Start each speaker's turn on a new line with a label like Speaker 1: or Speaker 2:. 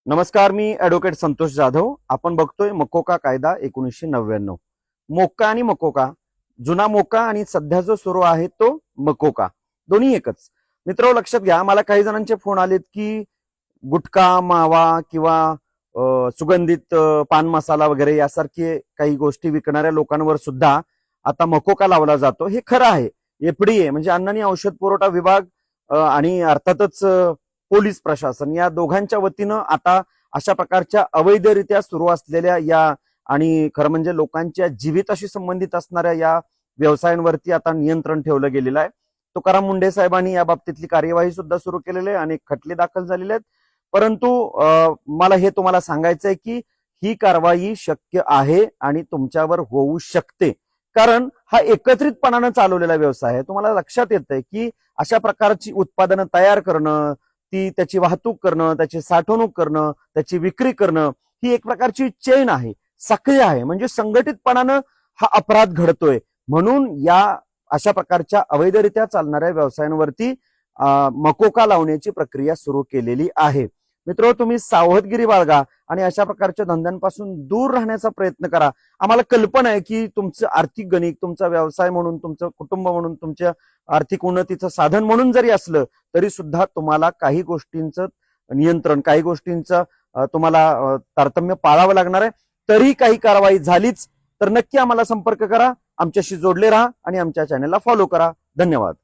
Speaker 1: नमस्कार, मी ॲडव्होकेट संतोष जाधव. आपण बघतोय मकोका कायदा 1999. मोक्का आणि मकोका, जुना मोका आणि सध्या जो सुरू आहे तो मकोका, दोन्ही एकच. मित्र लक्षात घ्या, मला काही जणांचे फोन आलेत की गुटखा, मावा किंवा सुगंधित पान मसाला वगैरे यासारखे काही गोष्टी विकणाऱ्या लोकांवर सुद्धा आता मकोका लावला जातो. हे खरं आहे. एफडीए म्हणजे अन्न आणि औषध पुरवठा विभाग आणि अर्थातच पोलीस प्रशासन या दोघांच्या वतीनं आता अशा प्रकारच्या अवैधरित्या सुरू असलेल्या या आणि खरं म्हणजे लोकांच्या जीविताशी संबंधित असणाऱ्या या व्यवसायांवरती आता नियंत्रण ठेवलं गेलेलं आहे. तुकाराम मुंढे साहेबांनी या बाबतीतली कार्यवाही सुद्धा सुरू केलेली आहे, अनेक खटले दाखल झालेले आहेत. परंतु मला हे तुम्हाला सांगायचंय की ही कारवाई शक्य आहे आणि तुमच्यावर होऊ शकते, कारण हा एकत्रितपणानं चालवलेला व्यवसाय आहे. तुम्हाला लक्षात येतंय की अशा प्रकारची उत्पादनं तयार करणं, ती त्याची वाहतूक करणं, त्याची साठवणूक करणं, त्याची विक्री करणं, ही एक प्रकारची चेन आहे, सक्रिय आहे. म्हणजे संघटितपणानं हा अपराध घडतोय. म्हणून या अशा प्रकारच्या अवैधरित्या चालणाऱ्या व्यवसायांवरती मकोका लावण्याची प्रक्रिया सुरू केलेली आहे. मित्र, तुम्ही सावधगिरी बाळगा आणि अशा प्रकारच्या धंद्यांपासून दूर राहण्याचा प्रयत्न करा. आम्हाला कल्पना आहे की तुमचं आर्थिक गणित, तुमचा व्यवसाय म्हणून, तुमचं कुटुंब म्हणून, तुमच्या आर्थिक उन्नतीचं साधन म्हणून जरी असलं तरी सुद्धा तुम्हाला काही गोष्टींचं नियंत्रण, काही गोष्टींचं तुम्हाला तारतम्य पाळावं लागणार आहे. तरी काही कारवाई झालीच तर नक्की आम्हाला संपर्क करा, आमच्याशी जोडले राहा आणि आमच्या चॅनलला फॉलो करा. धन्यवाद.